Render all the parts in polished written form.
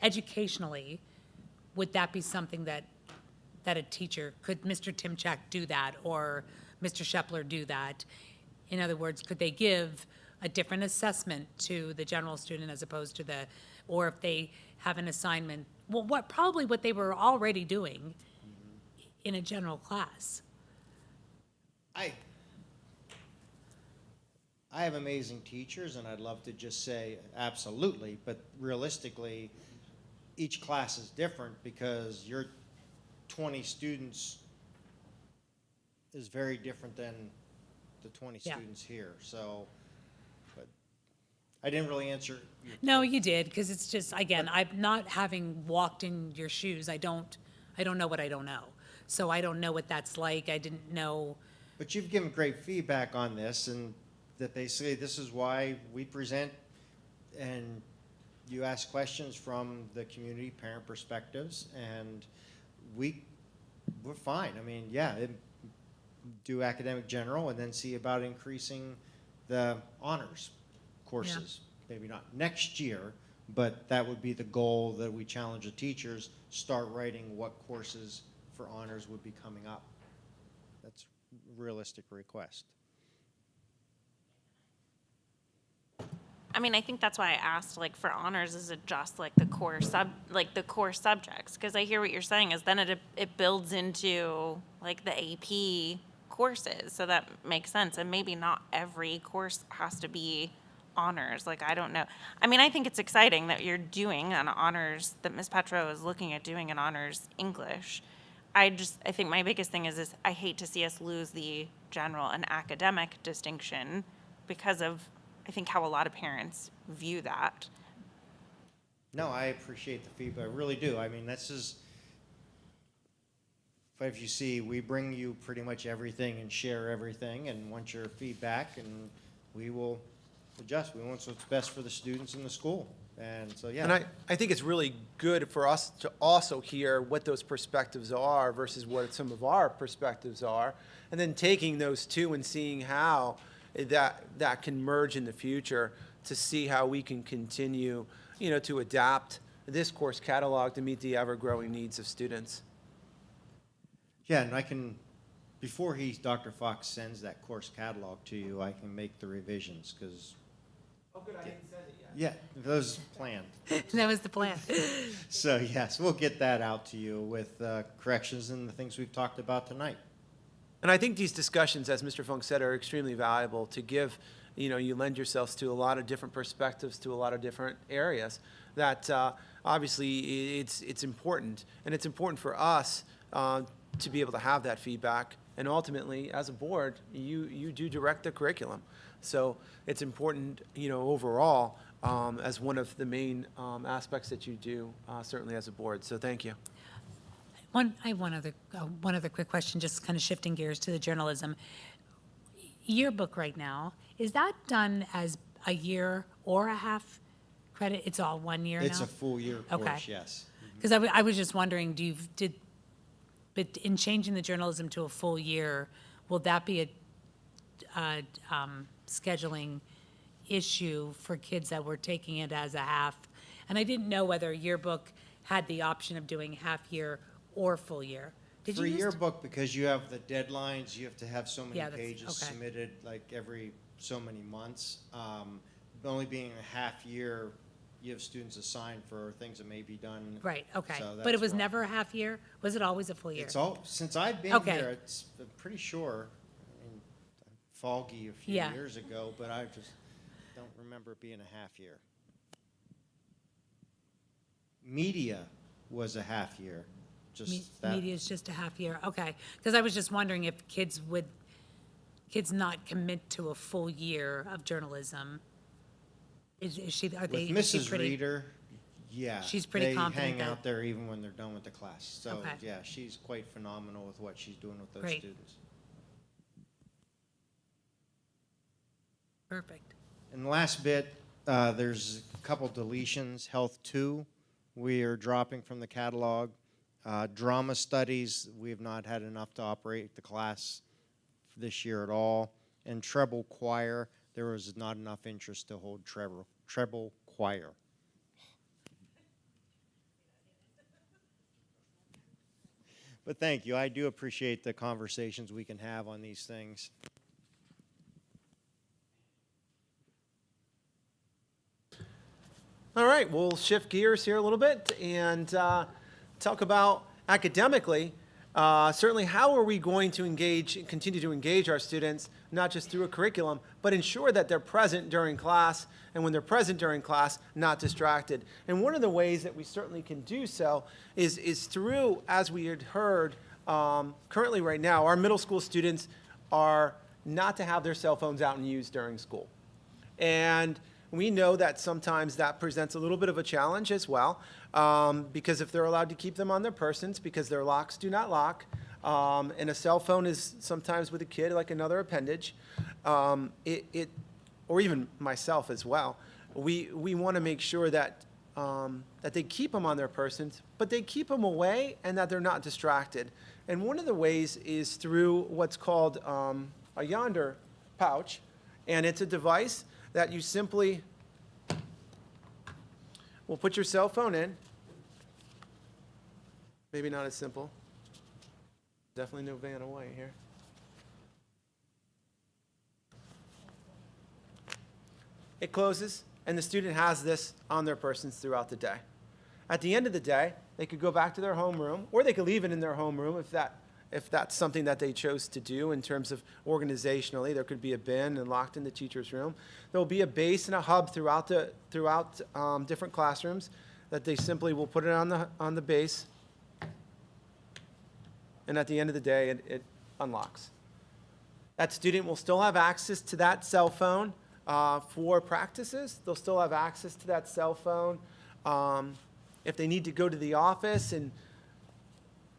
educationally, would that be something that a teacher, could Mr. Timchak do that, or Mr. Shepler do that? In other words, could they give a different assessment to the general student as opposed to or if they have an assignment, well, probably what they were already doing in a general class? I have amazing teachers, and I'd love to just say absolutely, but realistically, each class is different because your 20 students is very different than the 20 Yeah. students here. So, but I didn't really answer your No, you did, because it's just, again, I'm not having walked in your shoes, I don't know what I don't know. So I don't know what that's like, I didn't know. But you've given great feedback on this, and that they say this is why we present, and you ask questions from the community, parent perspectives, and we're fine. I mean, yeah, do academic general and then see about increasing the honors courses. Maybe not next year, but that would be the goal, that we challenge the teachers, start writing what courses for honors would be coming up. That's a realistic request. I mean, I think that's why I asked, like, for honors, is it just like the core subjects? Because I hear what you're saying is then it builds into like the AP courses, so that makes sense. And maybe not every course has to be honors. Like, I don't know. I mean, I think it's exciting that you're doing an honors, that Ms. Petro is looking at doing an honors English. I think my biggest thing is I hate to see us lose the general and academic distinction because of, I think, how a lot of parents view that. No, I appreciate the feedback. I really do. I mean, this is, if you see, we bring you pretty much everything and share everything and want your feedback, and we will adjust. We want what's best for the students in the school. And so, yeah. And I think it's really good for us to also hear what those perspectives are versus what some of our perspectives are, and then taking those two and seeing how that can merge in the future to see how we can continue, to adapt this course catalog to meet the ever-growing needs of students. Yeah, and I can, before Dr. Fox sends that course catalog to you, I can make the revisions, because. Oh, good, I didn't send it yet. Yeah, those planned. That was the plan. So, yes, we'll get that out to you with corrections and the things we've talked about tonight. And I think these discussions, as Mr. Funk said, are extremely valuable to give, you lend yourselves to a lot of different perspectives, to a lot of different areas that obviously it's important. And it's important for us to be able to have that feedback. And ultimately, as a board, you do direct the curriculum. So it's important, overall, as one of the main aspects that you do, certainly as a board. So thank you. I have one other quick question, just kind of shifting gears to the journalism. Yearbook right now, is that done as a year or a half credit? It's all 1 year now? It's a full year course, Okay. yes. Because I was just wondering, but in changing the journalism to a full year, will that be a scheduling issue for kids that were taking it as a half? And I didn't know whether yearbook had the option of doing half year or full year. For yearbook, because you have the deadlines, you have to have so many Yeah, that's- pages okay. submitted like every so many months. Only being a half year, you have students assigned for things that may be done. Right, okay. So But it that's was why. never a half year? Was it always a full year? It's all, since I've been Okay. here, I'm pretty sure, I mean, foggy a few Yeah. years ago, but I just don't remember it being a half year. Media was a half year, just that. Media is just a half year, okay. Because I was just wondering if kids not commit to a full year of journalism. Is she, are With they? is she Mrs. pretty- Reeder, yeah. She's pretty confident They hang that- out there even when they're done with the class. So, Okay. yeah, she's quite phenomenal with what she's doing with those Great. students. Perfect. And the last bit, there's a couple deletions. Health 2, we are dropping from the catalog. Drama studies, we have not had enough to operate the class this year at all. And treble choir, there was not enough interest to hold treble choir. But thank you. I do appreciate the conversations we can have on these things. All right, we'll shift gears here a little bit and talk about academically. Certainly, how are we going to continue to engage our students, not just through a curriculum, but ensure that they're present during class, and when they're present during class, not distracted. And one of the ways that we certainly can do so is through, as we had heard, currently right now, our middle school students are not to have their cell phones out and used during school. And we know that sometimes that presents a little bit of a challenge as well, because if they're allowed to keep them on their persons, because their locks do not lock, and a cell phone is sometimes with a kid like another appendage, or even myself as well, we want to make sure that that they keep them on their persons, but they keep them away and that they're not distracted. And one of the ways is through what's called a yonder pouch, and it's a device that you simply will put your cell phone in. Maybe not as simple. Definitely no Vanna White here. It closes, and the student has this on their persons throughout the day. At the end of the day, they could go back to their homeroom, or they could leave it in their homeroom if that's something that they chose to do in terms of organizationally. There could be a bin and locked in the teacher's room. There will be a base and a hub throughout different classrooms that they simply will put it on the base, and at the end of the day, it unlocks. That student will still have access to that cell phone for practices. They'll still have access to that cell phone if they need to go to the office and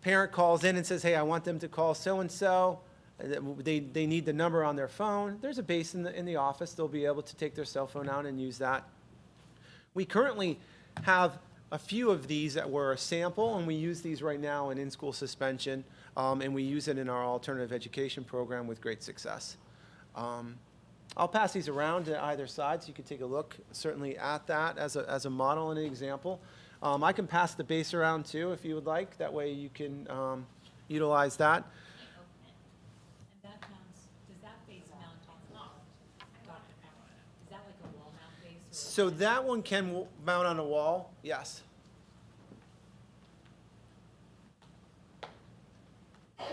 parent calls in and says, hey, I want them to call so-and-so. They need the number on their phone. There's a base in the office. They'll be able to take their cell phone out and use that. We currently have a few of these that were a sample, and we use these right now in in-school suspension, and we use it in our alternative education program with great success. I'll pass these around to either side so you can take a look certainly at that as a model and an example. I can pass the base around too if you would like. That way you can utilize that. And that mounts, does that base mount on, is that like a wall mount base? So that one can mount on a wall, yes. And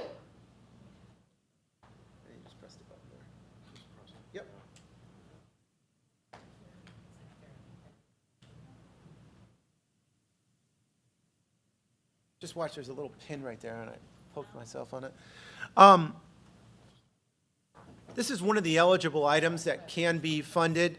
you just press the button there. Yep. Just watch, there's a little pin right there, and I poked myself on it. This is one of the eligible items that can be funded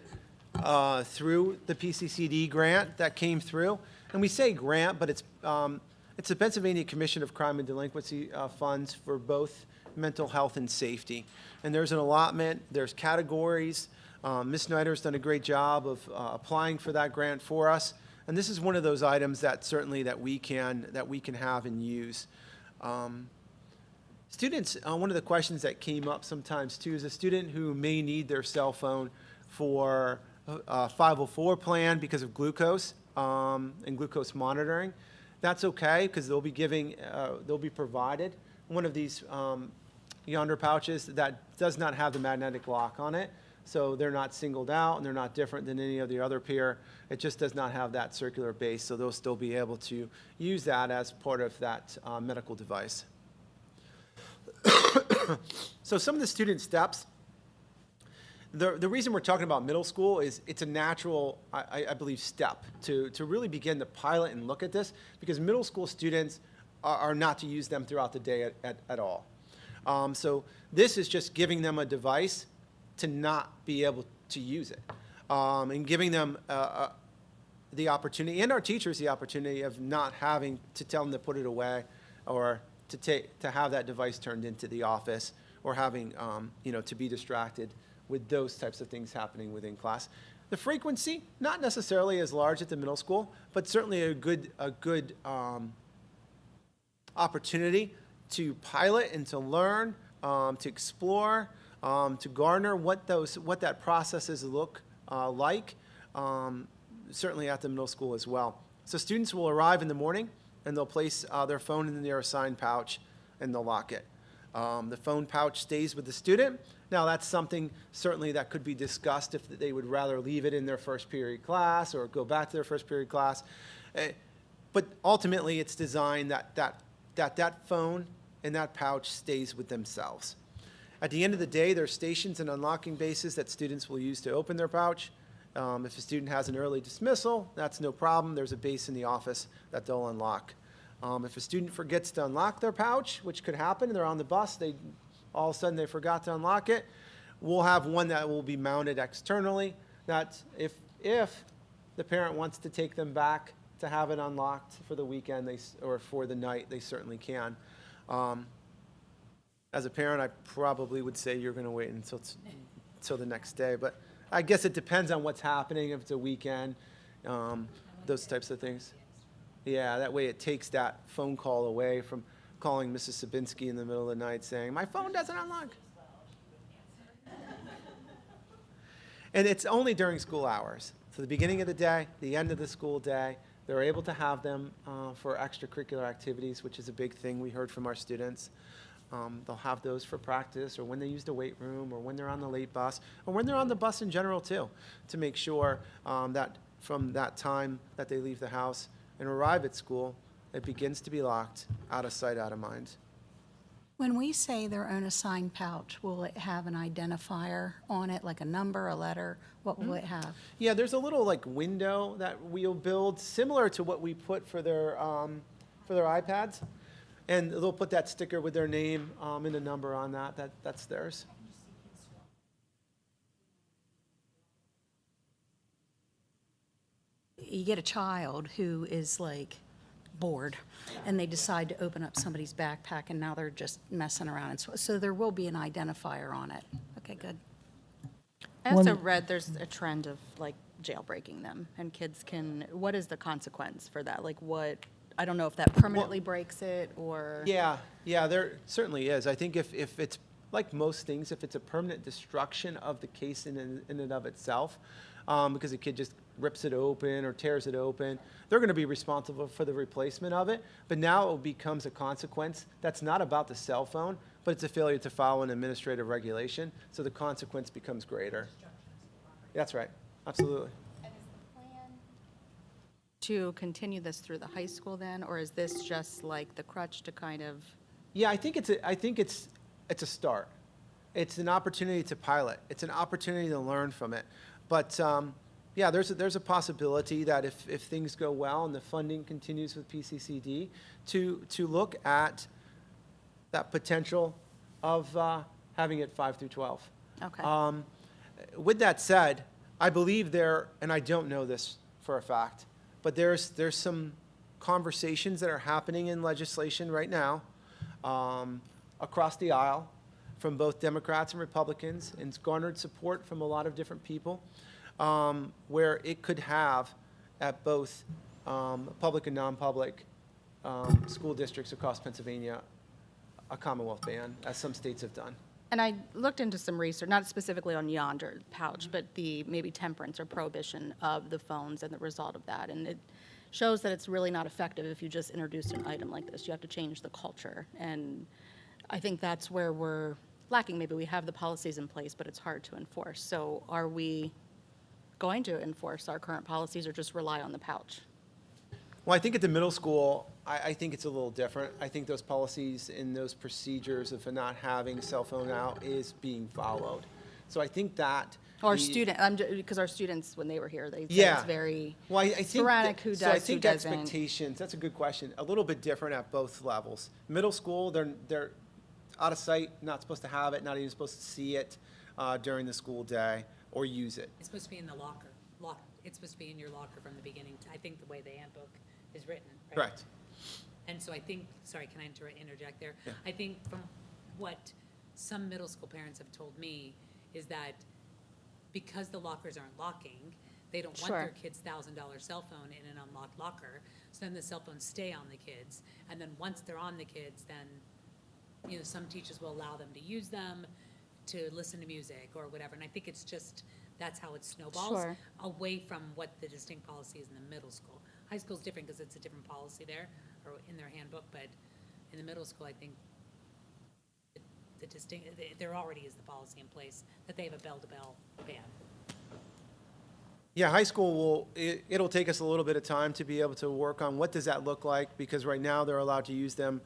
through the PCCD grant that came through. And we say grant, but it's the Pennsylvania Commission of Crime and Delinquency funds for both mental health and safety. And there's an allotment, there's categories. Ms. Snyder's done a great job of applying for that grant for us. And this is one of those items that certainly that we can have and use. Students, one of the questions that came up sometimes too is a student who may need their cell phone for a 504 plan because of glucose and glucose monitoring. That's okay because they'll be provided one of these yonder pouches that does not have the magnetic lock on it. So they're not singled out and they're not different than any of the other pair. It just does not have that circular base, so they'll still be able to use that as part of that medical device. So some of the student steps, the reason we're talking about middle school is it's a natural, I believe, step to really begin to pilot and look at this, because middle school students are not to use them throughout the day at all. So this is just giving them a device to not be able to use it, and giving them the opportunity, and our teachers the opportunity of not having to tell them to put it away or to have that device turned into the office, or having to be distracted with those types of things happening within class. The frequency, not necessarily as large at the middle school, but certainly a good opportunity to pilot and to learn, to explore, to garner what that processes look like, certainly at the middle school as well. So students will arrive in the morning and they'll place their phone in their assigned pouch, and they'll lock it. The phone pouch stays with the student. Now, that's something certainly that could be discussed if they would rather leave it in their first period class or go back to their first period class. But ultimately, it's designed that phone and that pouch stays with themselves. At the end of the day, there are stations and unlocking bases that students will use to open their pouch. If a student has an early dismissal, that's no problem. There's a base in the office that they'll unlock. If a student forgets to unlock their pouch, which could happen, they're on the bus, all of a sudden they forgot to unlock it, we'll have one that will be mounted externally, that if the parent wants to take them back to have it unlocked for the weekend or for the night, they certainly can. As a parent, I probably would say you're going to wait until the next day, but I guess it depends on what's happening, if it's a weekend, those types of things. Yeah, that way it takes that phone call away from calling Mrs. Sabinski in the middle of the night saying, my phone doesn't unlock. And it's only during school hours. So the beginning of the day, the end of the school day, they're able to have them for extracurricular activities, which is a big thing we heard from our students. They'll have those for practice or when they use the weight room or when they're on the late bus or when they're on the bus in general too, to make sure that from that time that they leave the house and arrive at school, it begins to be locked, out of sight, out of mind. When we say their own assigned pouch, will it have an identifier on it, like a number, a letter? What will it have? Yeah, there's a little like window that we'll build similar to what we put for their iPads. And they'll put that sticker with their name and a number on that's theirs. You get a child who is like bored, and they decide to open up somebody's backpack, and now they're just messing around. And so there will be an identifier on it. Okay, good. I also read there's a trend of like jailbreaking them, and kids can, what is the consequence for that? Like what, I don't know if that permanently breaks it or. Yeah, there certainly is. I think if it's like most things, if it's a permanent destruction of the case in and of itself, because a kid just rips it open or tears it open, they're going to be responsible for the replacement of it. But now it becomes a consequence that's not about the cell phone, but it's a failure to follow an administrative regulation. So the consequence becomes greater. That's right. Absolutely. And is the plan to continue this through the high school then, or is this just like the crutch to kind of? Yeah, I think it's a start. It's an opportunity to pilot. It's an opportunity to learn from it. But yeah, there's a possibility that if things go well and the funding continues with PCCD, to look at that potential of having it 5 through 12. Okay. With that said, I believe and I don't know this for a fact, but there's some conversations that are happening in legislation right now across the aisle from both Democrats and Republicans, and it's garnered support from a lot of different people, where it could have at both public and non-public school districts across Pennsylvania a Commonwealth ban, as some states have done. And I looked into some research, not specifically on Yonder pouch, but the maybe temperance or prohibition of the phones and the result of that. And it shows that it's really not effective if you just introduce an item like this. You have to change the culture. And I think that's where we're lacking. Maybe we have the policies in place, but it's hard to enforce. So are we going to enforce our current policies or just rely on the pouch? Well, I think at the middle school, I think it's a little different. I think those policies and those procedures of not having cell phone out is being followed. So I think that. Or because our students, when they were here, they said Yeah. it's very Well, I think sporadic who does, so I think who doesn't. expectations, that's a good question, a little bit different at both levels. Middle school, they're out of sight, not supposed to have it, not even supposed to see it during the school day or use it. It's supposed to be in the locker. It's supposed to be in your locker from the beginning. I think the way the handbook is written, right? Correct. And so I think, sorry, can I interject there? Yeah. I think from what some middle school parents have told me is that because the lockers aren't locking, they don't want Sure. their kid's $1,000 cell phone in an unlocked locker. So then the cell phones stay on the kids. And then once they're on the kids, then, some teachers will allow them to use them to listen to music or whatever. And I think it's just, that's how it snowballs Sure. away from what the distinct policy is in the middle school. high school's different because it's a different policy there, or in their handbook, but in the middle school, I think there already is the policy in place that they have a bell-to-bell ban. Yeah, high school it'll take us a little bit of time to be able to work on what does that look like, because right now they're allowed to use them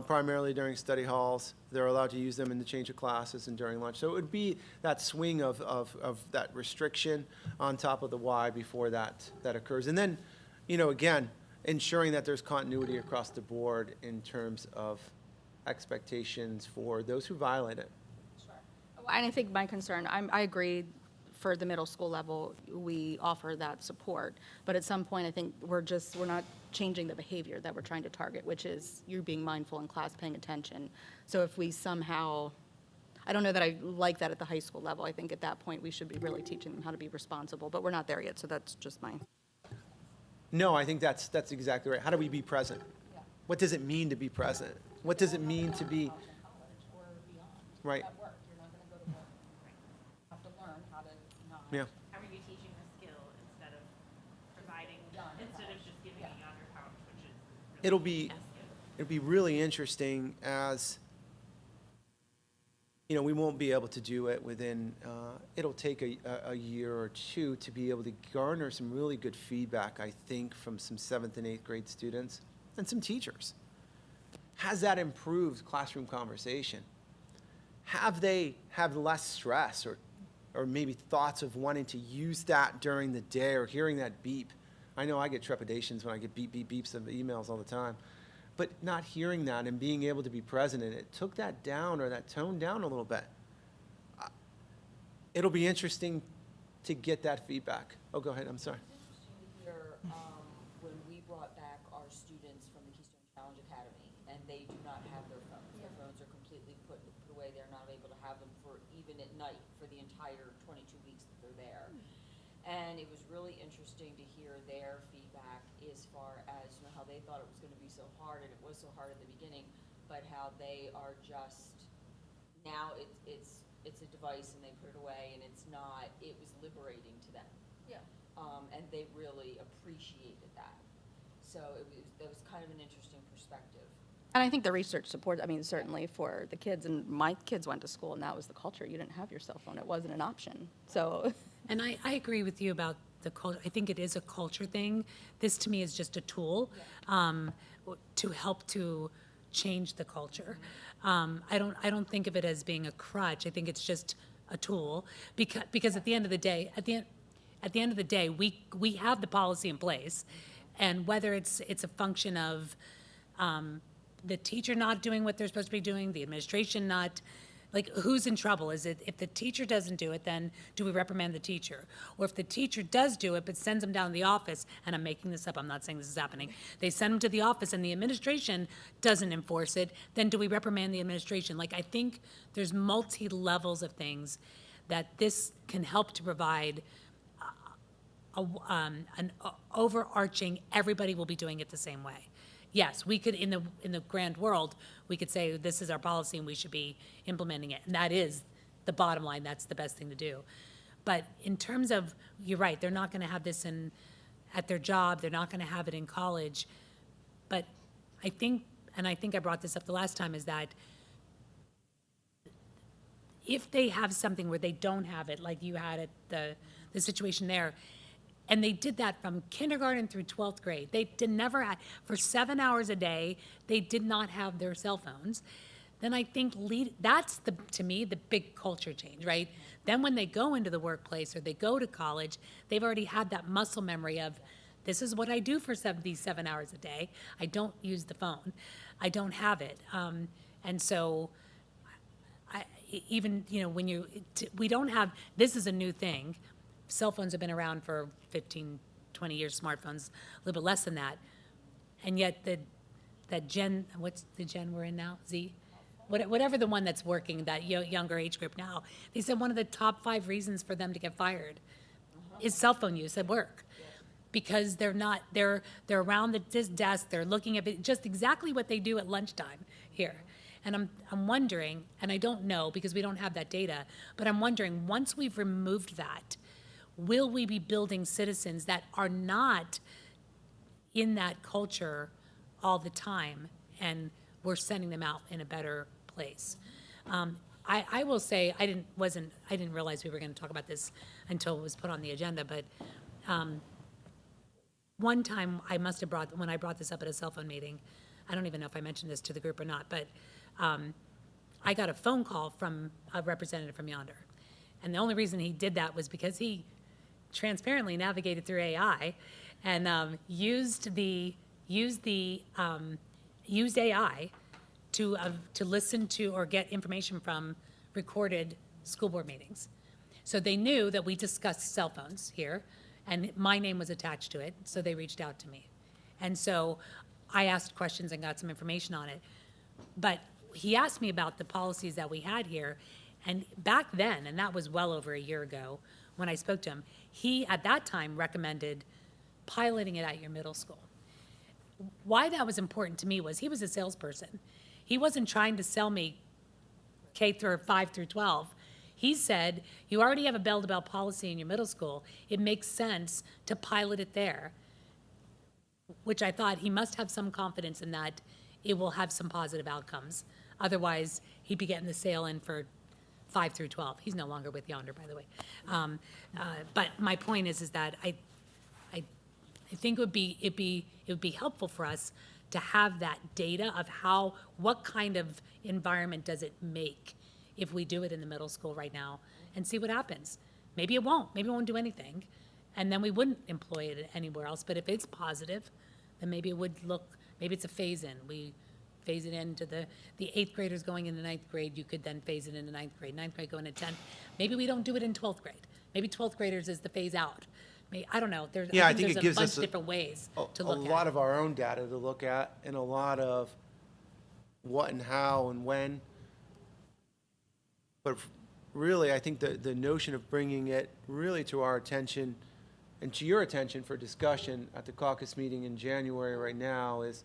primarily during study halls. They're allowed to use them in the change of classes and during lunch. So it would be that swing of that restriction on top of the why before that occurs. And then, again, ensuring that there's continuity across the board in terms of expectations for those who violate it. And I think my concern, I agree, for the middle school level, we offer that support. But at some point, I think we're not changing the behavior that we're trying to target, which is you being mindful in class, paying attention. So if we somehow, I don't know that I like that at the high school level. I think at that point, we should be really teaching them how to be responsible, but we're not there yet, so that's just my. No, I think that's exactly right. How do we be present? What does it mean to be present? What does it mean to be, right? Yeah. How are you teaching the skill instead of providing, instead of just giving a yonder pouch, which is really It'll be really interesting as, we won't be able to do it within, it'll take a year or two to be able to garner some really good feedback, I think, from some 7th and 8th grade students and some teachers. Has that improved classroom conversation? Have they had less stress or maybe thoughts of wanting to use that during the day or hearing that beep? I know I get trepidations when I get beep, beep, beeps of emails all the time. But not hearing that and being able to be present, and it took that down or that tone down a little bit. It'll be interesting to get that feedback. Oh, go ahead, I'm sorry. It's interesting to hear when we brought back our students from the Keystone Challenge Academy, and they do not have their phones. Their phones are completely put away. They're not able to have them for even at night for the entire 22 weeks that they're there. And it was really interesting to hear their feedback as far as, how they thought it was going to be so hard, and it was so hard at the beginning, but how they are just, now it's a device and they put it away, and it was liberating to them. Yeah. And they really appreciated that. So that was kind of an interesting perspective. And I think the research supports, certainly for the kids, and my kids went to school and that was the culture. You didn't have your cell phone. It wasn't an option. So. And I agree with you about the culture. I think it is a culture thing. This, to me, is just a tool to help to change the culture. I don't think of it as being a crutch. I think it's just a tool because at the end of the day, we have the policy in place, and whether it's a function of the teacher not doing what they're supposed to be doing, the administration not. Like, who's in trouble? Is it if the teacher doesn't do it, then do we reprimand the teacher? Or if the teacher does do it but sends them down to the office, and I'm making this up, I'm not saying this is happening, they send them to the office and the administration doesn't enforce it, then do we reprimand the administration? Like, I think there's multi-levels of things that this can help to provide an overarching, everybody will be doing it the same way. Yes, we could, in the grand world, we could say this is our policy and we should be implementing it. And that is the bottom line. That's the best thing to do. But in terms of, you're right, they're not going to have this at their job. They're not going to have it in college. But I think I brought this up the last time, is that if they have something where they don't have it, like you had at the situation there, and they did that from kindergarten through 12th grade. They never had, for 7 hours a day, they did not have their cell phones. Then I think that's, to me, the big culture change, right? Then when they go into the workplace or they go to college, they've already had that muscle memory of, this is what I do for these 7 hours a day. I don't use the phone. I don't have it. And so even, when we don't have, this is a new thing. Cell phones have been around for 15, 20 years, smartphones a little bit less than that. And yet that gen, what's the gen we're in now, Z? Whatever the one that's working, that younger age group now, they said one of the top 5 reasons for them to get fired is cell phone use at work. Because they're around this desk, they're looking at it, just exactly what they do at lunchtime here. And I'm wondering, and I don't know because we don't have that data, but I'm wondering, once we've removed that, will we be building citizens that are not, in that culture all the time, and we're sending them out in a better place. I will say, I didn't realize we were gonna talk about this until it was put on the agenda, but, one time I must have when I brought this up at a cell phone meeting, I don't even know if I mentioned this to the group or not, but, I got a phone call from a representative from Yonder. And the only reason he did that was because he transparently navigated through AI and used AI to listen to or get information from recorded school board meetings. So they knew that we discussed cell phones here, and my name was attached to it, so they reached out to me. And so I asked questions and got some information on it. But he asked me about the policies that we had here, and back then, and that was well over a year ago, when I spoke to him, he, at that time, recommended piloting it at your middle school. Why that was important to me was he was a salesperson. He wasn't trying to sell me K-5 through 12. He said, you already have a bell-to-bell policy in your middle school. It makes sense to pilot it there, which I thought he must have some confidence in that it will have some positive outcomes. Otherwise, he'd be getting the sale in for 5 through 12. He's no longer with Yonder, by the way. But my point is that I think it'd be helpful for us to have that data of what kind of environment does it make if we do it in the middle school right now and see what happens. Maybe it won't. Maybe it won't do anything, and then we wouldn't employ it anywhere else. But if it's positive, then maybe it would look. Maybe it's a phase-in. We phase it into the 8th graders going into 9th grade. You could then phase it into 9th grade. 9th grade going to 10th. Maybe we don't do it in 12th grade. Maybe 12th graders is the phase out. I don't know. Yeah, I think there's it gives a bunch us of different ways to look at. a lot of our own data to look at, and a lot of what and how and when. But really, I think the notion of bringing it really to our attention and to your attention for discussion at the caucus meeting in January right now is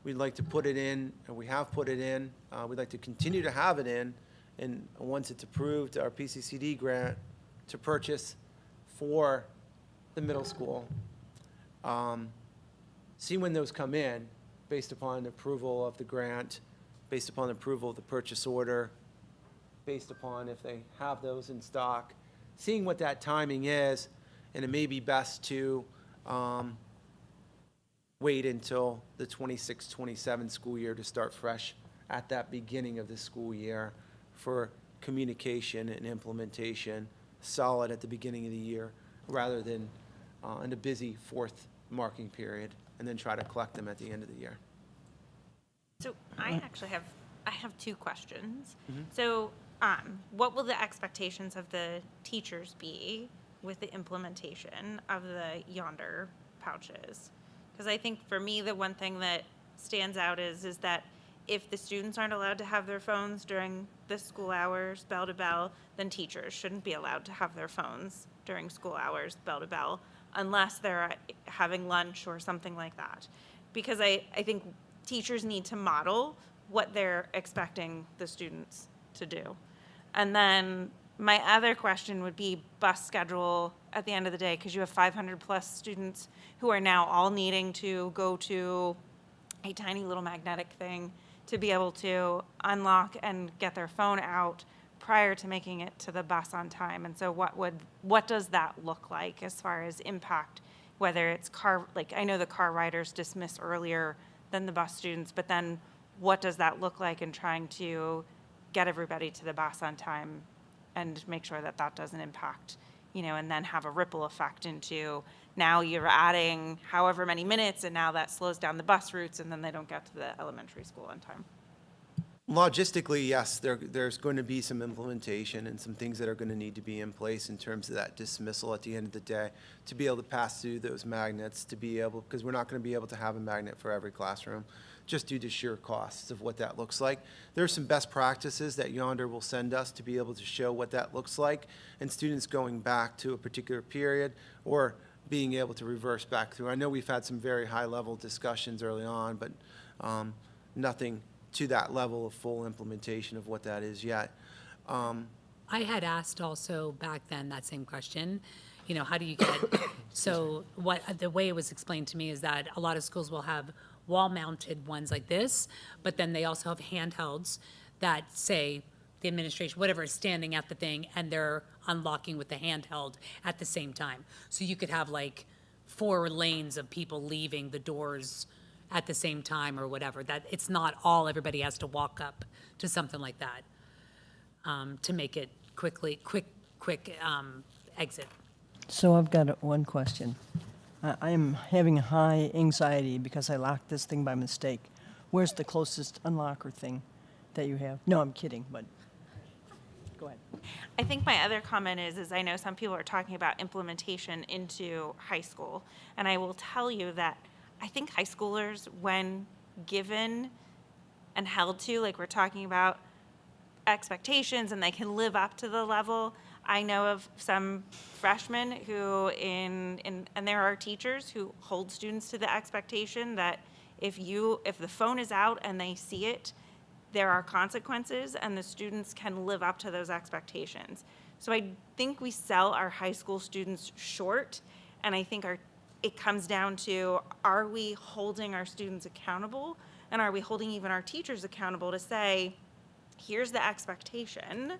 we'd like to put it in, and we have put it in. We'd like to continue to have it in, and once it's approved, our PCCD grant to purchase for the middle school. See when those come in, based upon approval of the grant, based upon approval of the purchase order, based upon if they have those in stock, seeing what that timing is, and it may be best to wait until the 26-27 school year to start fresh at that beginning of the school year for communication and implementation solid at the beginning of the year, rather than in a busy fourth marking period, and then try to collect them at the end of the year. So I have two questions. So what will the expectations of the teachers be with the implementation of the Yonder pouches? Because I think for me, the one thing that stands out is that if the students aren't allowed to have their phones during the school hours, bell to bell, then teachers shouldn't be allowed to have their phones during school hours, bell to bell, unless they're having lunch or something like that. Because I think teachers need to model what they're expecting the students to do. And then my other question would be bus schedule at the end of the day, because you have 500 plus students who are now all needing to go to a tiny little magnetic thing to be able to unlock and get their phone out prior to making it to the bus on time. And so what does that look like as far as impact, whether it's I know the car riders dismiss earlier than the bus students, but then what does that look like in trying to get everybody to the bus on time and make sure that that doesn't impact, and then have a ripple effect into now you're adding however many minutes, and now that slows down the bus routes, and then they don't get to the elementary school on time. Logistically, yes, there's going to be some implementation and some things that are going to need to be in place in terms of that dismissal at the end of the day, to be able to pass through those magnets, because we're not going to be able to have a magnet for every classroom, just due to sheer costs of what that looks like. There are some best practices that Yonder will send us to be able to show what that looks like, and students going back to a particular period or being able to reverse back through. I know we've had some very high-level discussions early on, but nothing to that level of full implementation of what that is yet. I had asked also back then that same question. you know, how do you get, so what, the way it was explained to me is that a lot of schools will have wall-mounted ones like this, but then they also have handhelds that say, the administration, whatever, is standing at the thing, and they're unlocking with the handheld at the same time. So you could have like 4 lanes of people leaving the doors at the same time or whatever. That it's not all, everybody has to walk up to something like that to make it quick exit. So I've got one question. I am having high anxiety because I locked this thing by mistake. Where's the closest unlocker thing that you have? No, I'm kidding, but go ahead. I think my other comment is I know some people are talking about implementation into high school, and I will tell you that I think high schoolers, when given and held to, like we're talking about expectations, and they can live up to the level. I know of some freshmen who and there are teachers who hold students to the expectation that if the phone is out and they see it, there are consequences, and the students can live up to those expectations. So I think we sell our high school students short, and I think it comes down to, are we holding our students accountable, and are we holding even our teachers accountable to say, here's the expectation,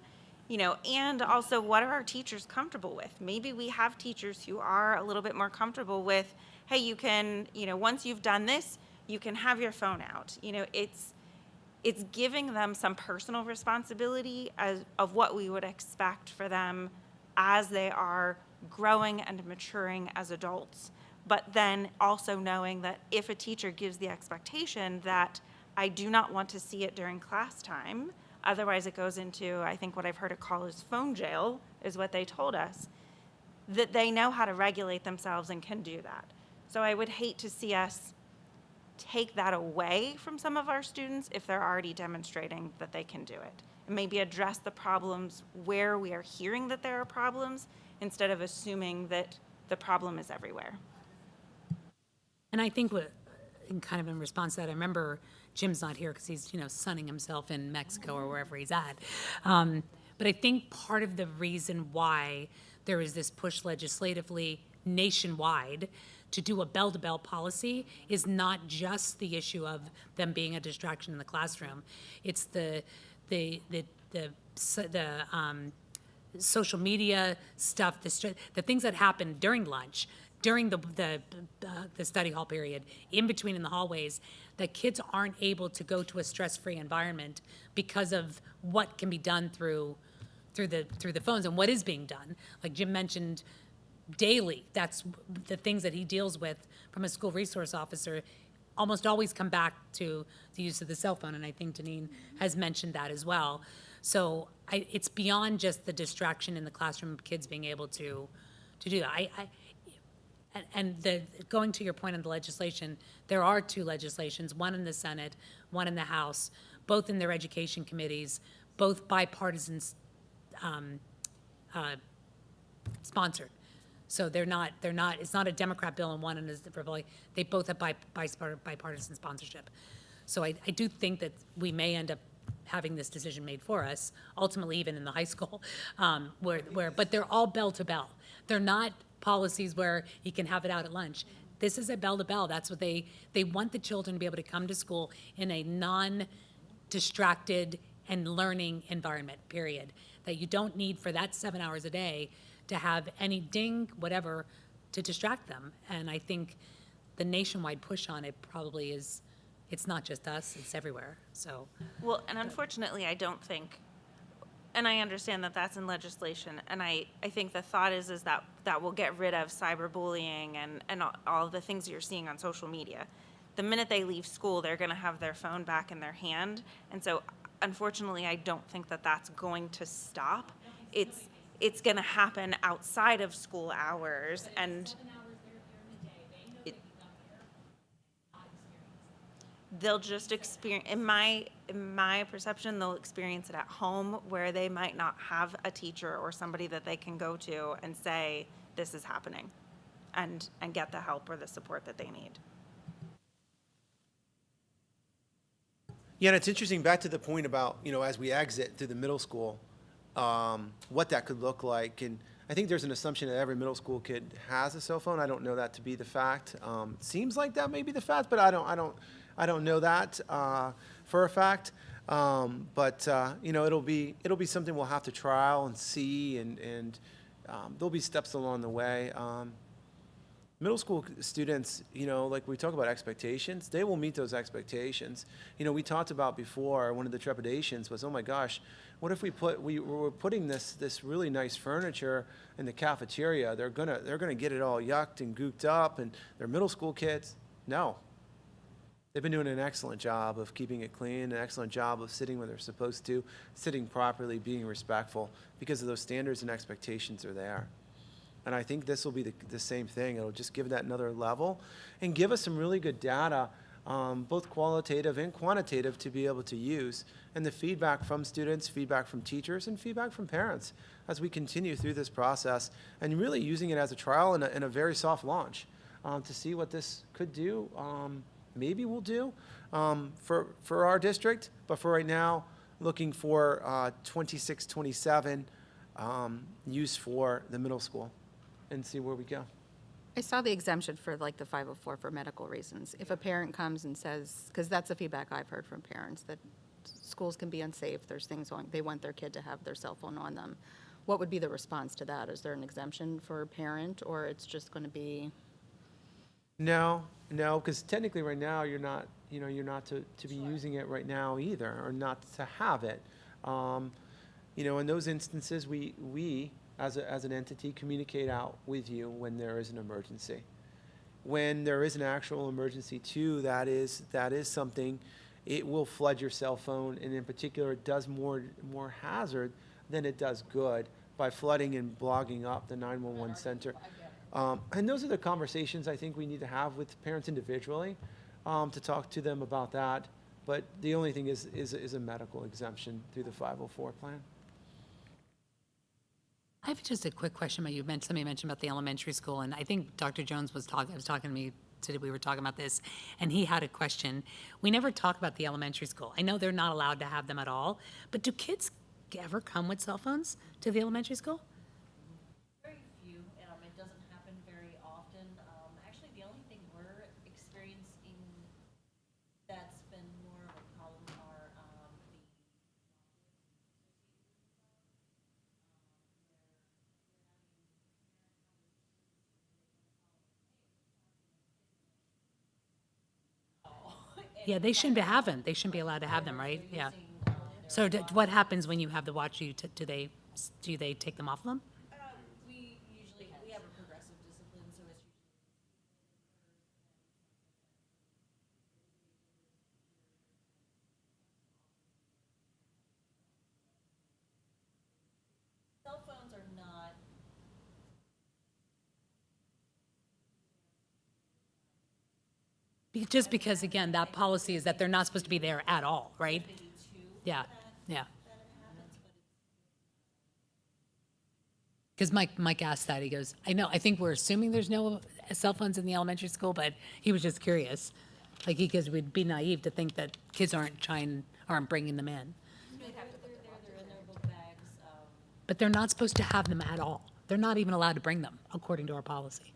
you know, and also what are our teachers comfortable with? Maybe we have teachers who are a little bit more comfortable with, hey, you can, you know, once you've done this, you can have your phone out. You know, it's giving them some personal responsibility of what we would expect for them as they are growing and maturing as adults. But then also knowing that if a teacher gives the expectation that I do not want to see it during class time, otherwise it goes into, I think what I've heard it called is phone jail, is what they told us, that they know how to regulate themselves and can do that. So I would hate to see us take that away from some of our students if they're already demonstrating that they can do it. And maybe address the problems where we are hearing that there are problems instead of assuming that the problem is everywhere. And I think in response to that, I remember Jim's not here because he's, you know, sunning himself in Mexico or wherever he's at. But I think part of the reason why there is this push legislatively nationwide to do a bell-to-bell policy is not just the issue of them being a distraction in the classroom. It's the social media stuff, the things that happen during lunch, during the study hall period, in between in the hallways, that kids aren't able to go to a stress-free environment because of what can be done through the phones and what is being done. Like Jim mentioned, daily, that's the things that he deals with from a school resource officer almost always come back to the use of the cell phone, and I think Deneen has mentioned that as well. So it's beyond just the distraction in the classroom of kids being able to do that. Going to your point on the legislation, there are 2 legislations, one in the Senate, one in the House, both in their education committees, both bipartisan sponsored. So it's not a Democrat bill and one is the Republican. They both have bipartisan sponsorship. So I do think that we may end up having this decision made for us, ultimately even in the high school, but they're all bell to bell. They're not policies where you can have it out at lunch. This is a bell to bell. That's what they want the children to be able to come to school in a non-distracted and learning environment, period. That you don't need for that 7 hours a day to have any ding, whatever, to distract them. And I think the nationwide push on it probably is, it's not just us, it's everywhere, so. Well, and unfortunately, I don't think, and I understand that that's in legislation, and I think the thought is that will get rid of cyberbullying and all the things that you're seeing on social media. The minute they leave school, they're gonna have their phone back in their hand, and so unfortunately, I don't think that that's going to stop. It's going to happen outside of school hours, and they'll just experience, in my perception, they'll experience it at home where they might not have a teacher or somebody that they can go to and say, this is happening, and get the help or the support that they need. Yeah, and it's interesting, back to the point about, you know, as we exit through the middle school, what that could look like. And I think there's an assumption that every middle school kid has a cell phone. I don't know that to be the fact. Seems like that may be the fact, but I don't know that for a fact. You know, it'll be something we'll have to trial and see, and there'll be steps along the way. Middle school students, you know, like we talk about expectations, they will meet those expectations. You know, we talked about before, one of the trepidations was, oh my gosh, what if we were putting this really nice furniture in the cafeteria? They're gonna get it all yucked and gooked up, and they're middle school kids. No. They've been doing an excellent job of keeping it clean, an excellent job of sitting where they're supposed to, sitting properly, being respectful, because of those standards and expectations are there. And I think this will be the same thing. It'll just give that another level and give us some really good data, both qualitative and quantitative, to be able to use. And the feedback from students, feedback from teachers, and feedback from parents as we continue through this process, and really using it as a trial and a very soft launch to see what this could do, maybe will do for our district. But for right now, looking for 26, 27 use for the middle school, and see where we go. I saw the exemption for like the 504 for medical reasons. If a parent comes and says, because that's the feedback I've heard from parents, that schools can be unsafe, there's things going, they want their kid to have their cell phone on them. What would be the response to that? Is there an exemption for a parent, or it's just going to be? No, because technically right now you're not to be using it right now either, or not to have it. You know, in those instances, we as an entity communicate out with you when there is an emergency. When there is an actual emergency too, that is something, it will flood your cell phone, and in particular, it does more hazard than it does good by flooding and blogging up the 911 center. And those are the conversations I think we need to have with parents individually, to talk to them about that. But the only thing is a medical exemption through the 504 plan. I have just a quick question about somebody mentioned about the elementary school, and I think Dr. Jones was talking to me today, we were talking about this, and he had a question. We never talk about the elementary school. I know they're not allowed to have them at all, but do kids ever come with cell phones to the elementary school? Very few, it doesn't happen very often. Actually, the only thing we're experiencing that's been more of a problem are Yeah, they shouldn't be having, they shouldn't be allowed to have them, right? Yeah. So what happens when you have the watch? Do they take them off of them? we have a progressive discipline, so it's usually cell phones are not. Just because, again, that policy is that they're not supposed to be there at all, right? Yeah, yeah. Because Mike asked that, he goes, I know, I think we're assuming there's no cell phones in the elementary school, but he was just curious. Like, because we'd be naive to think that kids aren't bringing them in. They're in their book bags. But they're not supposed to have them at all. They're not even allowed to bring them, according to our policy.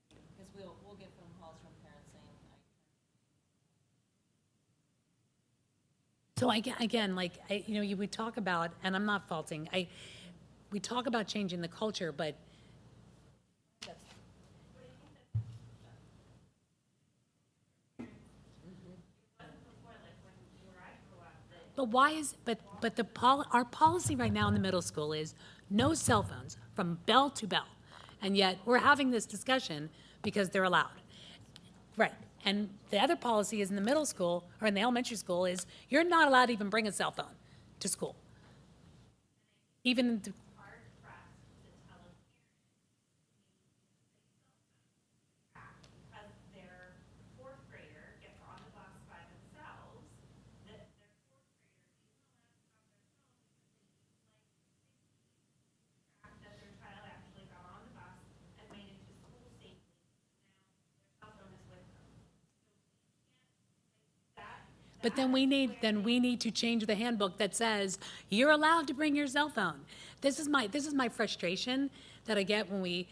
Because we'll get phone calls from parents saying, So again, like, we talk about, and I'm not faulting, we talk about changing the culture, but why is, but our policy right now in the middle school is no cell phones from bell to bell. And yet, we're having this discussion because they're allowed. Right. And the other policy is in the middle school, or in the elementary school, is you're not allowed to even bring a cell phone to school. Even, as their fourth grader gets on the bus by themselves, that their fourth grader isn't allowed to have their phone because they like that their child actually got on the bus and made it to school safely. Now their cell phone is with them. So we can't, like, But then we need to change the handbook that says you're allowed to bring your cell phone. This is my frustration that I get when we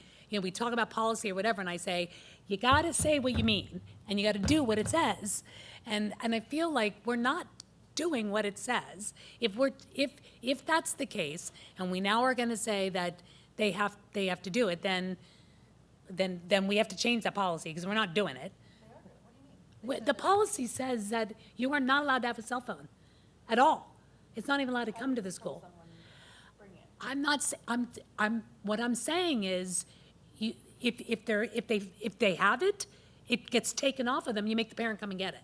talk about policy or whatever, and I say, you gotta say what you mean, and you gotta do what it says. And I feel like we're not doing what it says. If that's the case, and we now are gonna say that they have to do it, then we have to change that policy, because we're not doing it. The policy says that you are not allowed to have a cell phone at all. It's not even allowed to come to the school. I'm not, what I'm saying is, if they have it, it gets taken off of them, you make the parent come and get it.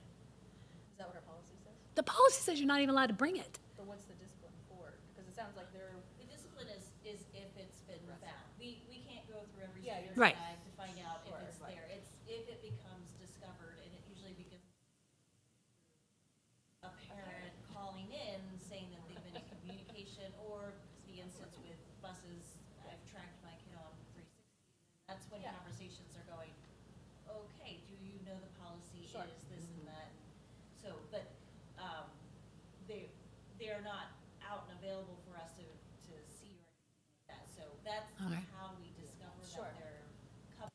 Is that what our policy says? The policy says you're not even allowed to bring it. So what's the discipline for? Because it sounds like they're. The discipline is if it's been found. We can't go through every Yeah, student's Right. bag to find out if it's there. It's if it becomes discovered, and it usually becomes a parent calling in saying that they've been in communication, or the instance with buses, I've tracked my kid on 360. That's when conversations are going, okay, do you know the policy is this and that? So, but, they're not out and available for us to see or anything like that. So that's Okay. how we discover that they're covered.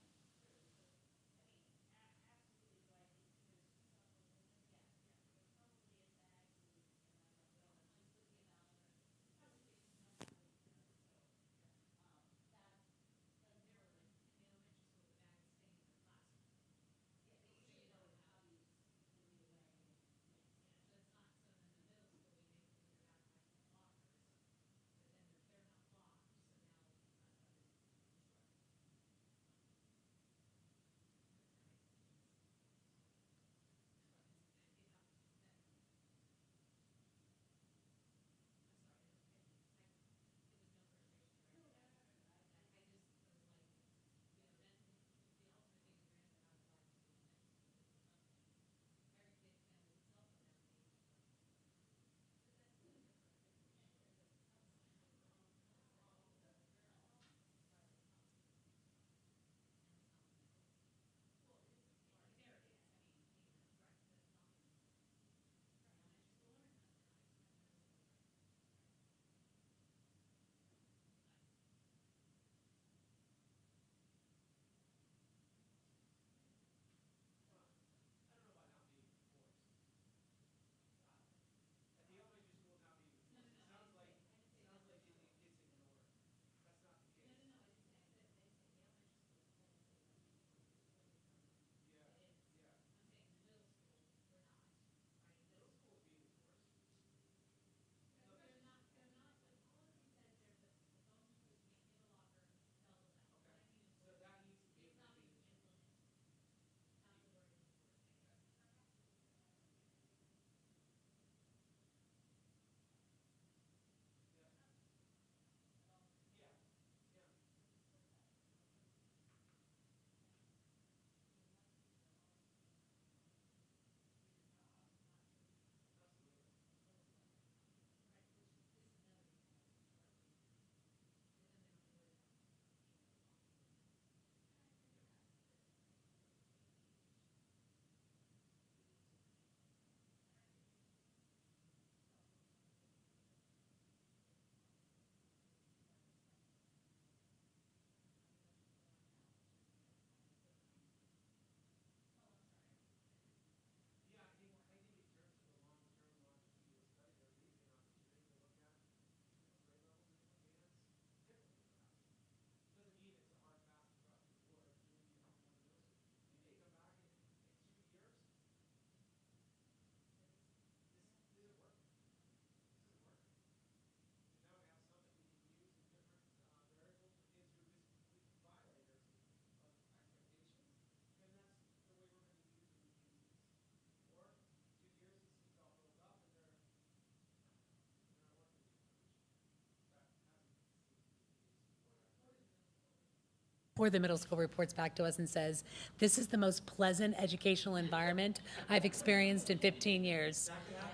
Or the middle school reports back to us and says, this is the most pleasant educational environment I've experienced in 15 years.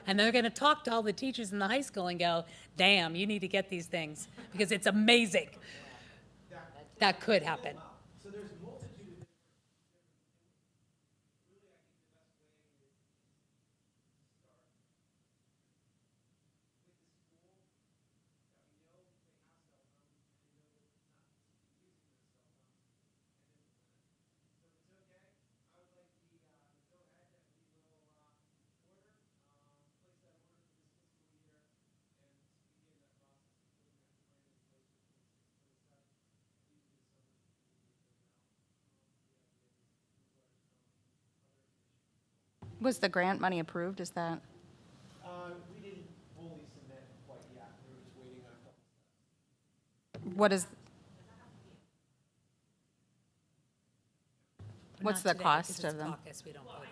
And they're gonna talk to all the teachers in the high school and go, damn, you need to get these things, because it's amazing. That could happen. So there's a multitude of really, I think the best way is to start Was the grant money approved? Is that? We didn't fully submit quite yet. We were just waiting on a couple. What is, But What's not the today, cost 'cause it's of them? caucus, we don't vote here.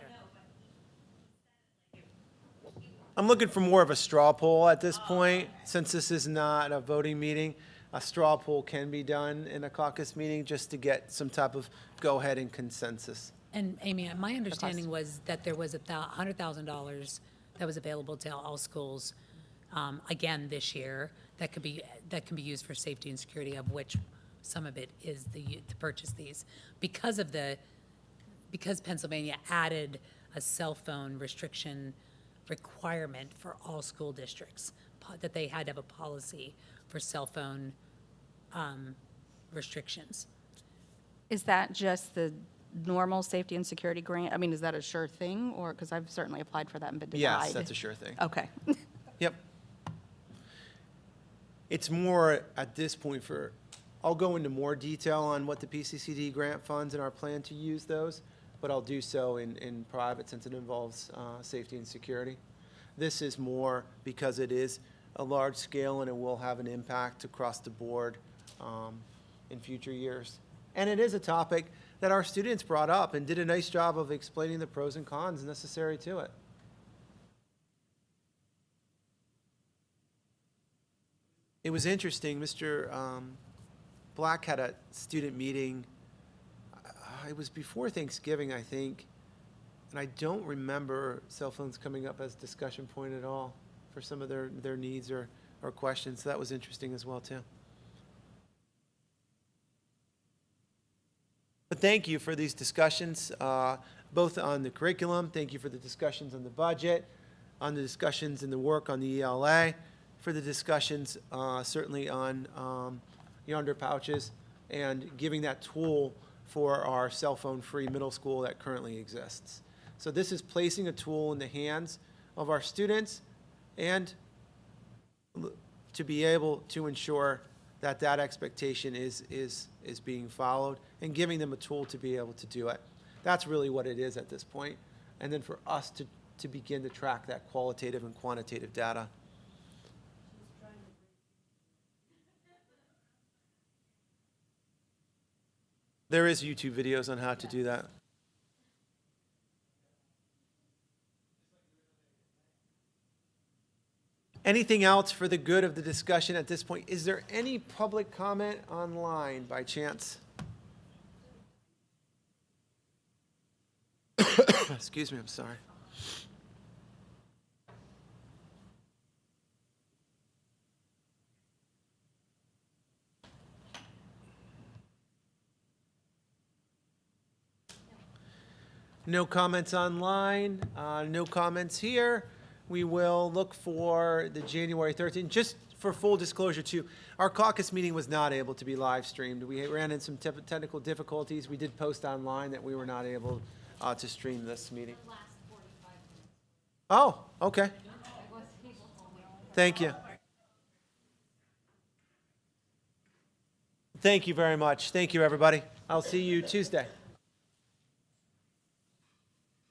I'm looking for more of a straw poll at this point, since this is not a voting meeting. A straw poll can be done in a caucus meeting just to get some type of go-ahead and consensus. And Amy, my understanding was that there was $100,000 that was available to all schools, again, this year, that could be used for safety and security, of which some of it is to purchase these. Because Pennsylvania added a cell phone restriction requirement for all school districts, that they had to have a policy for cell phone restrictions. Is that just the normal safety and security grant? I mean, is that a sure thing, or, because I've certainly applied for that and been denied. Yes, that's a sure thing. Okay. Yep. It's more at this point I'll go into more detail on what the PCCD grant funds and our plan to use those, but I'll do so in private since it involves safety and security. This is more because it is a large scale and it will have an impact across the board in future years. And it is a topic that our students brought up and did a nice job of explaining the pros and cons necessary to it. It was interesting, Mr. Black had a student meeting, it was before Thanksgiving, I think, and I don't remember cell phones coming up as discussion point at all for some of their needs or questions, so that was interesting as well, too. But thank you for these discussions, both on the curriculum, thank you for the discussions on the budget, on the discussions and the work on the ELA, for the discussions certainly on yonder pouches, and giving that tool for our cell phone-free middle school that currently exists. So this is placing a tool in the hands of our students and to be able to ensure that that expectation is being followed and giving them a tool to be able to do it. That's really what it is at this point. And then for us to begin to track that qualitative and quantitative data. There is YouTube videos on how to do that. Anything else for the good of the discussion at this point? Is there any public comment online by chance? Excuse me, I'm sorry. No comments online, no comments here. We will look for the January 13th. Just for full disclosure too, our caucus meeting was not able to be live streamed. We ran into some technical difficulties. We did post online that we were not able to stream this meeting. Oh, okay. Thank you. Thank you very much. Thank you, everybody. I'll see you Tuesday.